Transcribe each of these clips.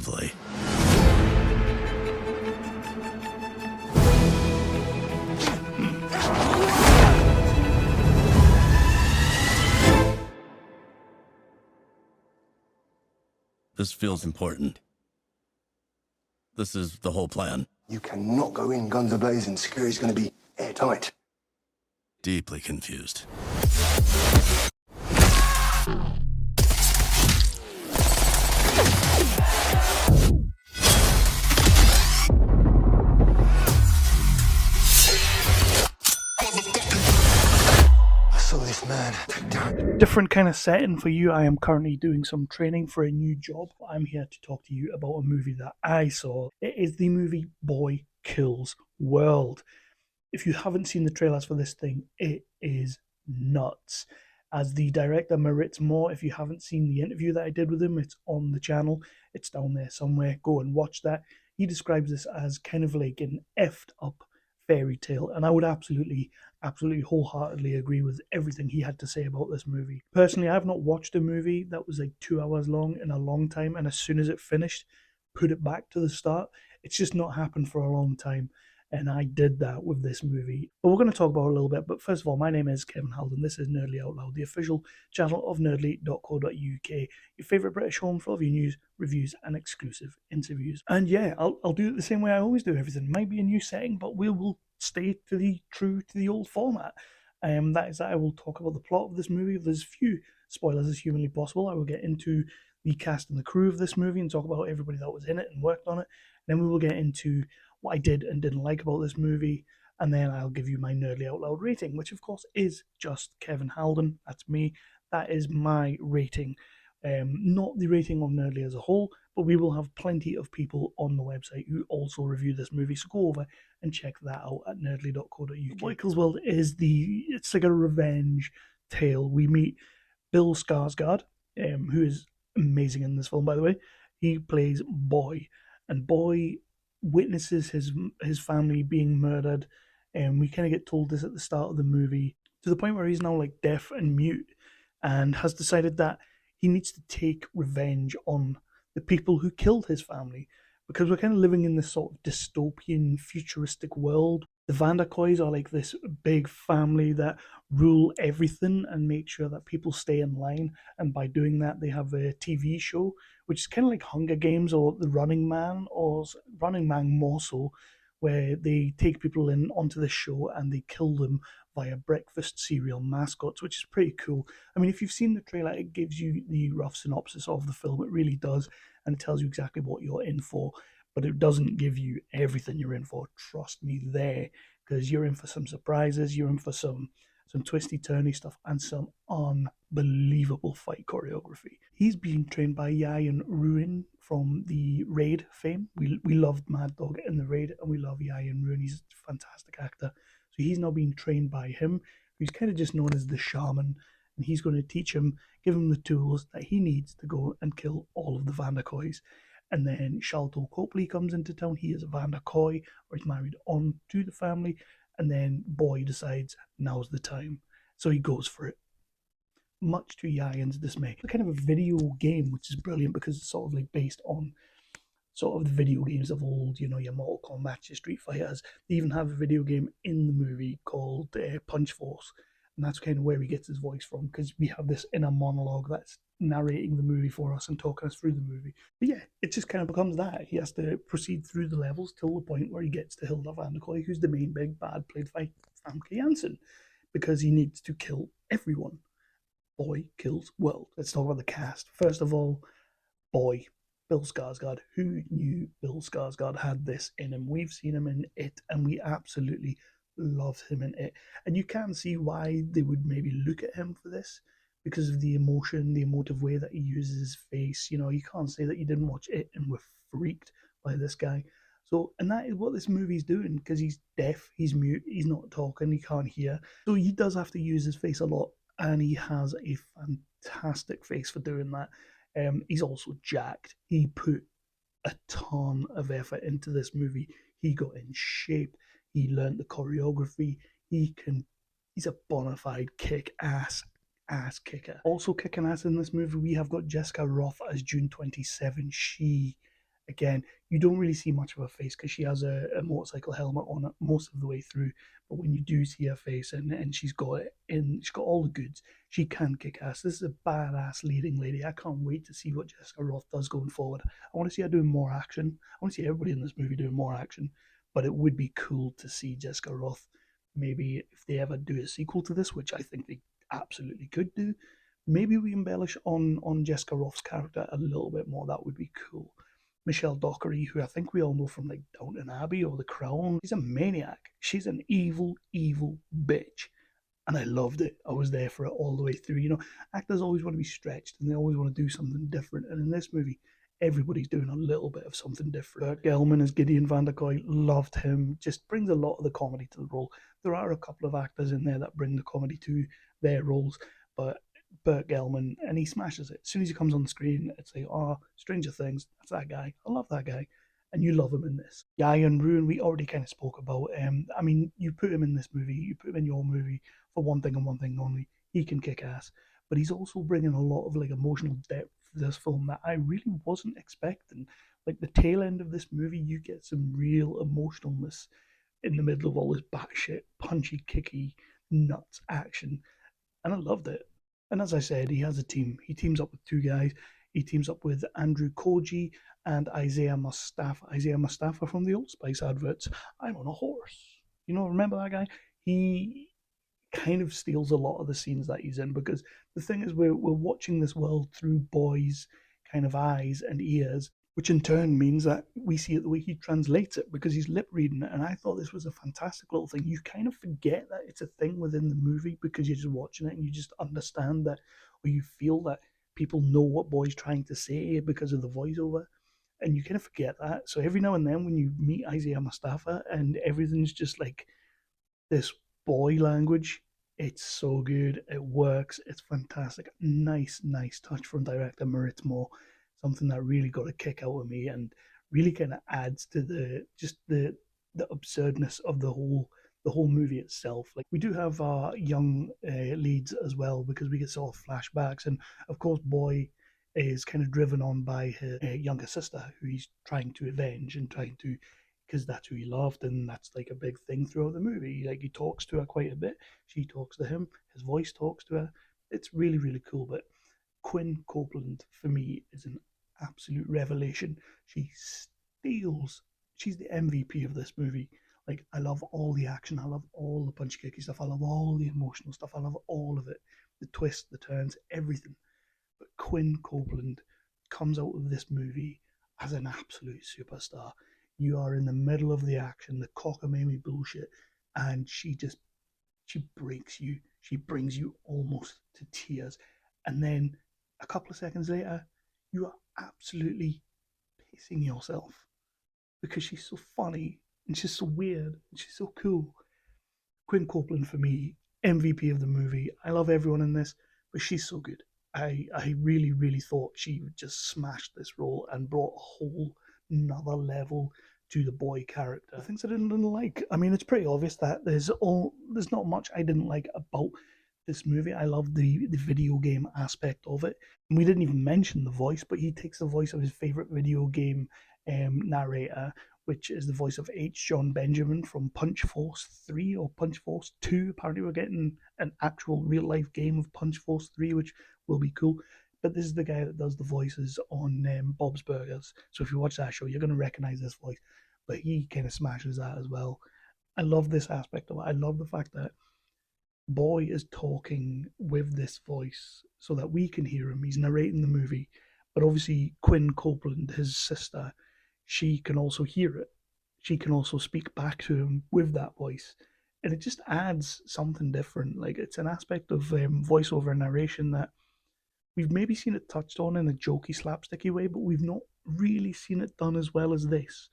lovely. This feels important. This is the whole plan. You cannot go in guns a-blazing. Security's going to be airtight. Deeply confused. I saw this man take down. Different kind of setting for you. I am currently doing some training for a new job. I'm here to talk to you about a movie that I saw. It is the movie Boy Kills World. If you haven't seen the trailers for this thing, it is nuts. As the director Moritz Mohr, if you haven't seen the interview that I did with him, it's on the channel. It's down there somewhere. Go and watch that. He describes this as kind of like an effed up fairy tale, and I would absolutely wholeheartedly agree with everything he had to say about this movie. Personally, I've not watched a movie that was like 2 hours long in a long time, and as soon as it finished, put it back to the start. It's just not happened for a long time, and I did that with this movie. But we're going to talk about it a little bit. But first of all, my name is Kevin Halden. This is Nerdly Out Loud, the official channel of nerdly.co.uk, your favourite British home for all of your news, reviews, and exclusive interviews. And yeah, I'll do it the same way I always do everything. It might be a new setting, but we will stay true to the old format. That is that I will talk about the plot of this movie. There's few spoilers as humanly possible. I will get into the cast and the crew of this movie and talk about everybody that was in it and worked on it. And then we will get into what I did and didn't like about this movie, and then I'll give you my Nerdly Out Loud rating, which of course is just Kevin Halden. That's me. That is my rating. Not the rating of Nerdly as a whole, but we will have plenty of people on the website who also review this movie, so go over and check that out at nerdly.co.uk. Boy Kills World is it's like a revenge tale. We meet Bill Skarsgård, who is amazing in this film, by the way. He plays Boy, and Boy witnesses his family being murdered, and we kind of get told this at the start of the movie, to the point where he's now like deaf and mute, and has decided that he needs to take revenge on the people who killed his family, because we're kind of living in this sort of dystopian, futuristic world. The Van Der Koys are like this big family that rule everything and make sure that people stay in line, and by doing that they have a TV show which is kind of like Hunger Games or The Running Man, or Running Man more so, where they take people in onto the show and they kill them via breakfast cereal mascots, which is pretty cool. I mean, if you've seen the trailer, it gives you the rough synopsis of the film. It really does, and it tells you exactly what you're in for, but it doesn't give you everything you're in for. Trust me there, because you're in for some surprises, you're in for some twisty-turny stuff, and some unbelievable fight choreography. He's being trained by Yayan Ruhian from the Raid fame. We loved Mad Dog in the Raid, and we love Yayan Ruhian. He's a fantastic actor. So he's now being trained by him, who's kind of just known as the shaman, and he's going to teach him, give him the tools that he needs to go and kill all of the Van Der Koys. And then Sharlto Copley comes into town. He is a Van Der Koy, or he's married on to the family. And then Boy decides now's the time, so he goes for it, much to Yayan's dismay. It's kind of a video game, which is brilliant because it's sort of like based on sort of the video games of old, you know, your Mortal Kombat, your Street Fighters. They even have a video game in the movie called Punch Force, and that's kind of where he gets his voice from, because we have this inner monologue that's narrating the movie for us and talking us through the movie. But yeah, it just kind of becomes that. He has to proceed through the levels till the point where he gets to Hilda Van Der Koy, who's the main big bad, played by Famke Jansen, because he needs to kill everyone. Boy Kills World. Let's talk about the cast. First of all, Boy, Bill Skarsgård. Who knew Bill Skarsgård had this in him? We've seen him in It, and we absolutely loved him in It. And you can see why they would maybe look at him for this, because of the emotion, the emotive way that he uses his face. You know, you can't say that you didn't watch It and were freaked by this guy. So, and that is what this movie's doing, because he's deaf, he's mute, he's not talking, he can't hear. So he does have to use his face a lot, and he has a fantastic face for doing that. He's also jacked. He put a ton of effort into this movie. He got in shape. He learned the choreography. He's a bona fide kick-ass kicker. Also kicking ass in this movie, we have got Jessica Rothe as June 27. She Again, you don't really see much of her face because she has a motorcycle helmet on it most of the way through. But when you do see her face and she's got it in, she's got all the goods. She can kick ass. This is a badass leading lady. I can't wait to see what Jessica Rothe does going forward. I want to see her doing more action. I want to see everybody in this movie doing more action. But it would be cool to see Jessica Rothe. Maybe if they ever do a sequel to this, which I think they absolutely could do, maybe we embellish on Jessica Roth's character a little bit more. That would be cool. Michelle Dockery, who I think we all know from like Downton Abbey or The Crown, she's a maniac. She's an evil, evil bitch. And I loved it. I was there for it all the way through. You know, actors always want to be stretched and they always want to do something different. And in this movie, everybody's doing a little bit of something different. Bert Gelmann as Gideon Van Der Koy, loved him. Just brings a lot of the comedy to the role. There are a couple of actors in there that bring the comedy to their roles, but Bert Gelmann, and he smashes it. As soon as he comes on the screen, it's like, oh, Stranger Things, that's that guy. I love that guy. And you love him in this. Yayan Ruhian, we already kind of spoke about. I mean, you put him in this movie, you put him in your movie for one thing and one thing only. He can kick ass. But he's also bringing a lot of like emotional depth to this film that I really wasn't expecting. Like the tail end of this movie, you get some real emotionalness in the middle of all this batshit, punchy, kicky, nuts action. And I loved it. And as I said, he has a team. He teams up with two guys. He teams up with Andrew Koji and Isaiah Mustafa. Isaiah Mustafa from the Old Spice adverts. I'm on a horse. You know, remember that guy? He kind of steals a lot of the scenes that he's in, because the thing is, we're watching this world through boys' kind of eyes and ears, which in turn means that we see it the way he translates it, because he's lip reading it. And I thought this was a fantastic little thing. You kind of forget that it's a thing within the movie because you're just watching it and you just understand that, or you feel that people know what boy's trying to say because of the voiceover. And you kind of forget that. So every now and then when you meet Isaiah Mustafa and everything's just like this boy language, it's so good. It works. It's fantastic. Nice touch from director Moritz Mohr. Something that really got a kick out of me and really kind of adds to the absurdness of the whole movie itself. Like, we do have our young leads as well, because we get sort of flashbacks, and of course Boy is kind of driven on by his younger sister, who he's trying to avenge and trying to, because that's who he loved, and that's like a big thing throughout the movie. Like, he talks to her quite a bit. She talks to him. His voice talks to her. It's really, really cool. But Quinn Copeland, for me, is an absolute revelation. She steals. She's the MVP of this movie. Like, I love all the action. I love all the punchy kicky stuff. I love all the emotional stuff. I love all of it. The twists, the turns, everything. But Quinn Copeland comes out of this movie as an absolute superstar. You are in the middle of the action, the cockamamie bullshit, and she breaks you. She brings you almost to tears. And then a couple of seconds later, you are absolutely pissing yourself because she's so funny and she's so weird and she's so cool. Quinn Copeland, for me, MVP of the movie. I love everyone in this, but she's so good. I really, really thought she would just smash this role and brought a whole another level to the boy character. The things I didn't like. I mean, it's pretty obvious that there's not much I didn't like about this movie. I love the video game aspect of it. And we didn't even mention the voice, but he takes the voice of his favorite video game narrator, which is the voice of H. John Benjamin from Punch Force 3 or Punch Force 2. Apparently we're getting an actual real life game of Punch Force 3, which will be cool. But this is the guy that does the voices on Bob's Burgers. So if you watch that show, you're going to recognize this voice. But he kind of smashes that as well. I love this aspect of it. I love the fact that Boy is talking with this voice so that we can hear him. He's narrating the movie. But obviously Quinn Copeland, his sister, she can also hear it. She can also speak back to him with that voice. And it just adds something different. Like, it's an aspect of voiceover narration that we've maybe seen it touched on in a jokey, slapsticky way, but we've not really seen it done as well as this.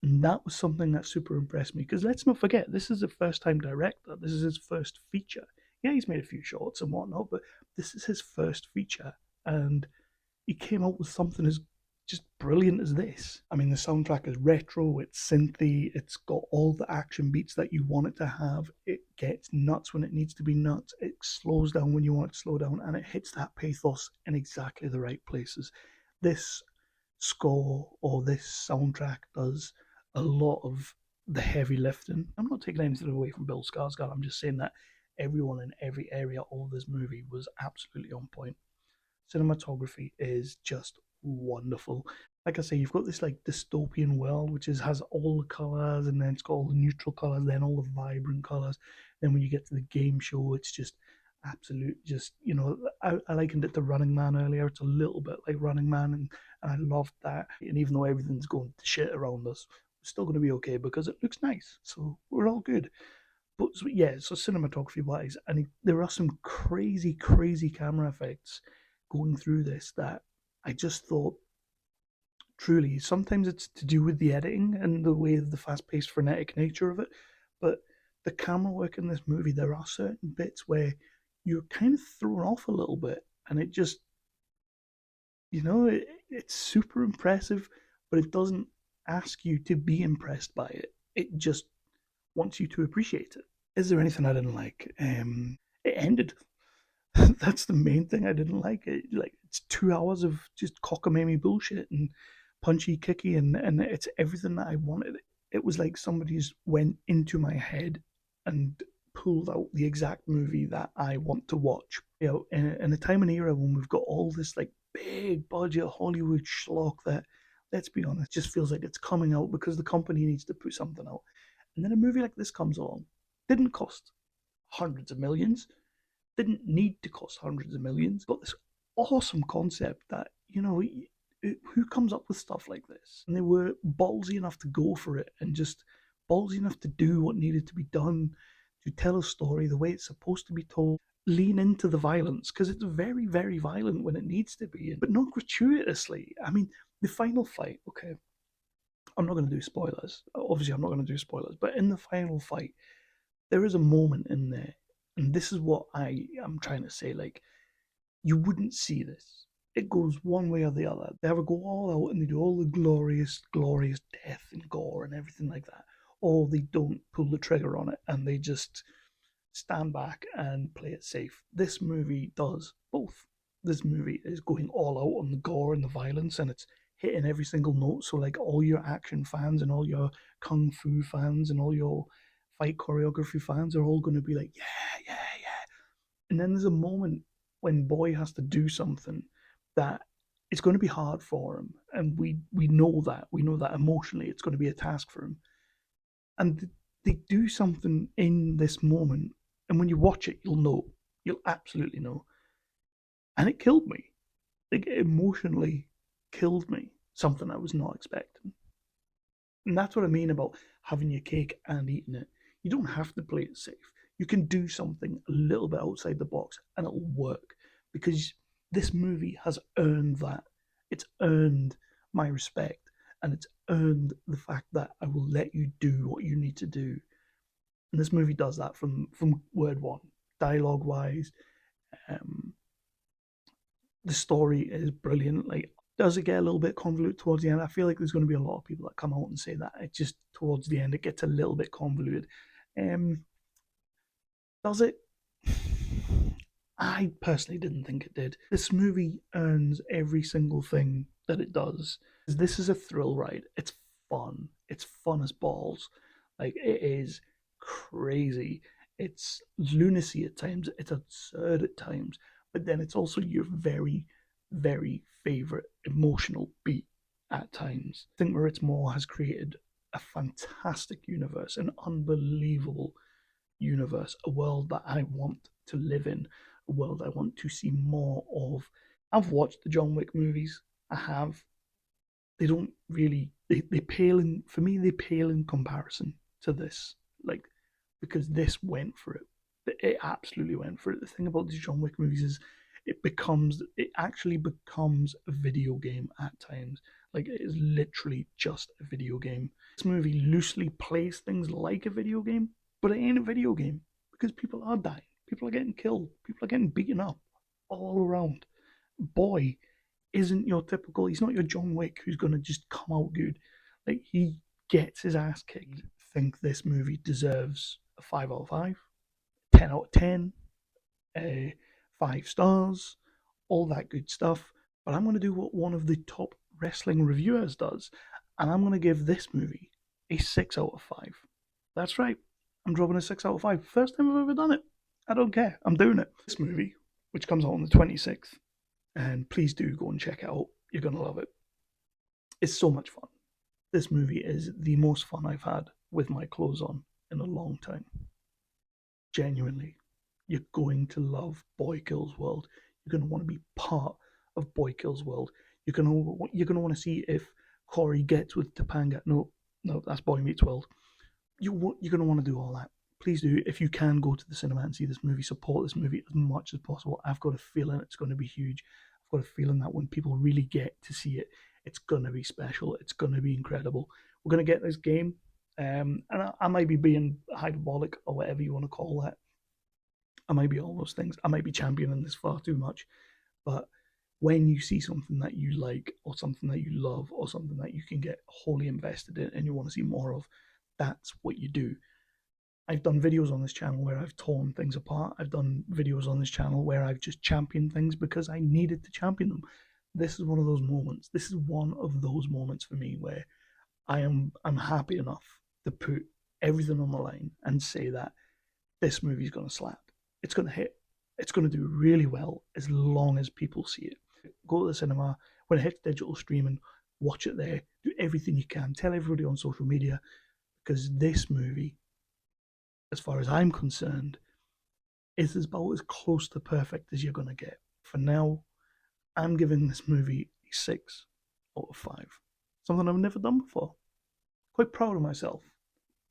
And that was something that super impressed me. Because let's not forget, this is a first-time director. This is his first feature. Yeah, he's made a few shorts and whatnot, but this is his first feature. And he came out with something as just brilliant as this. I mean, the soundtrack is retro, it's synthy, it's got all the action beats that you want it to have. It gets nuts when it needs to be nuts. It slows down when you want it to slow down, and it hits that pathos in exactly the right places. This score or this soundtrack does a lot of the heavy lifting. I'm not taking anything away from Bill Skarsgård. I'm just saying that everyone in every area of this movie was absolutely on point. Cinematography is just wonderful. Like I say, you've got this like dystopian world which has all the colors, and then it's got all the neutral colors, then all the vibrant colors. Then when you get to the game show, it's just absolute, just I likened it to Running Man earlier. It's a little bit like Running Man, and I loved that. And even though everything's going to shit around us, we're still going to be okay because it looks nice, so we're all good. But so, yeah, so cinematography wise, and there are some crazy, crazy camera effects going through this that I just thought, truly, sometimes it's to do with the editing and the way of the fast-paced, frenetic nature of it, but the camera work in this movie, there are certain bits where you're kind of thrown off a little bit, and it just, it's super impressive, but it doesn't ask you to be impressed by it. It just wants you to appreciate it. Is there anything I didn't like? It ended. That's the main thing I didn't like. It's 2 hours of just cockamamie bullshit and punchy kicky, and it's everything that I wanted. It was like somebody's went into my head and pulled out the exact movie that I want to watch. In a time and era when we've got all this like big budget Hollywood schlock that, let's be honest, just feels like it's coming out because the company needs to put something out. And then a movie like this comes along. Didn't cost hundreds of millions. Didn't need to cost hundreds of millions. Got this awesome concept that, who comes up with stuff like this? And they were ballsy enough to go for it, and just ballsy enough to do what needed to be done, to tell a story the way it's supposed to be told, lean into the violence, because it's very, very violent when it needs to be, but not gratuitously. I mean, the final fight, okay, I'm not going to do spoilers. Obviously, I'm not going to do spoilers, but in the final fight, there is a moment in there, and this is what I am trying to say, like, you wouldn't see this. It goes one way or the other. They ever go all out and they do all the glorious, glorious death and gore and everything like that, or they don't pull the trigger on it and they just stand back and play it safe. This movie does both. This movie is going all out on the gore and the violence, and it's hitting every single note. So, like, all your action fans and all your kung fu fans and all your fight choreography fans are all going to be like, yeah, yeah, yeah. And then there's a moment when Boy has to do something that it's going to be hard for him, and we know that. We know that emotionally it's going to be a task for him. And they do something in this moment, and when you watch it, you'll know. You'll absolutely know. And it killed me. Like, it emotionally killed me. Something I was not expecting. And that's what I mean about having your cake and eating it. You don't have to play it safe. You can do something a little bit outside the box and it'll work, because this movie has earned that. It's earned my respect, and it's earned the fact that I will let you do what you need to do. And this movie does that from word one. Dialogue wise, the story is brilliant. Like, does it get a little bit convoluted towards the end? I feel like there's going to be a lot of people that come out and say that it just towards the end it gets a little bit convoluted. Does it? I personally didn't think it did. This movie earns every single thing that it does. This is a thrill ride. It's fun. It's fun as balls. Like, it is crazy. It's lunacy at times. It's absurd at times. But then it's also your very, very favorite emotional beat at times. I think Moritz Mohr has created a fantastic universe, an unbelievable universe, a world that I want to live in, a world I want to see more of. I've watched the John Wick movies. I have. They don't really, they pale in, for me, they pale in comparison to this. Like, because this went for it. It absolutely went for it. The thing about these John Wick movies is it actually becomes a video game at times. Like, it is literally just a video game. This movie loosely plays things like a video game, but it ain't a video game, because people are dying. People are getting killed. People are getting beaten up all around. Boy isn't your typical, he's not your John Wick who's going to just come out good. Like, he gets his ass kicked. I think this movie deserves a 5 out of 5, 10 out of 10, 5 stars, all that good stuff. But I'm going to do what one of the top Wrestling Reviewers does, and I'm going to give this movie a 6 out of 5. That's right, I'm dropping a 6 out of 5. First time I've ever done it. I don't care, I'm doing it. This movie, which comes out on the 26th, and please do go and check it out. You're going to love it. It's so much fun. This movie is the most fun I've had with my clothes on in a long time. Genuinely, you're going to love Boy Kills World. You're going to want to be part of Boy Kills World. You're going to want to see if Corey gets with Topanga. No, that's Boy Meets World. You're going to want to do all that. Please do. If you can go to the cinema and see this movie, support this movie as much as possible. I've got a feeling it's going to be huge. I've got a feeling that when people really get to see it, it's going to be special. It's going to be incredible. We're going to get this game. And I might be being hyperbolic or whatever you want to call that. I might be all those things. I might be championing this far too much. But when you see something that you like or something that you love or something that you can get wholly invested in and you want to see more of, that's what you do. I've done videos on this channel where I've torn things apart. I've done videos on this channel where I've just championed things because I needed to champion them. This is one of those moments. This is one of those moments for me where I'm happy enough to put everything on the line and say that this movie's going to slap. It's going to hit. It's going to do really well as long as people see it. Go to the cinema. When it hits digital streaming, watch it there. Do everything you can. Tell everybody on social media, because this movie, as far as I'm concerned, is about as close to perfect as you're going to get. For now, I'm giving this movie a 6 out of 5. Something I've never done before. Quite proud of myself.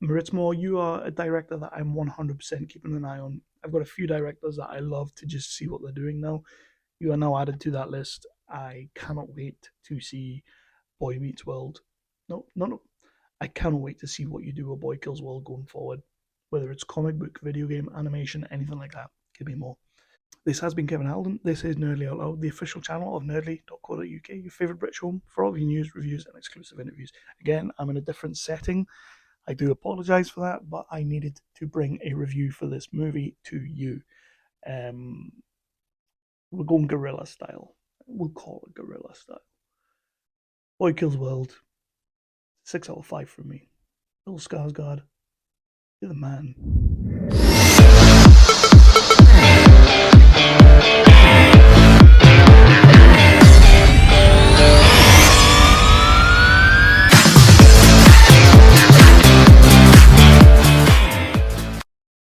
Moritz Mohr, you are a director that I'm 100% keeping an eye on. I've got a few directors that I love to just see what they're doing now. You are now added to that list. I cannot wait to see Boy Meets World. No. I cannot wait to see what you do with Boy Kills World going forward. Whether it's comic book, video game, animation, anything like that. Give me more. This has been Kevin Halden. This is Nerdly Out Loud, the official channel of nerdly.co.uk, your favourite British home for all of your news, reviews, and exclusive interviews. Again, I'm in a different setting. I do apologise for that, but I needed to bring a review for this movie to you. We're going guerrilla style. We'll call it guerrilla style. Boy Kills World. 6 out of 5 from me. Bill Skarsgård. You're the man.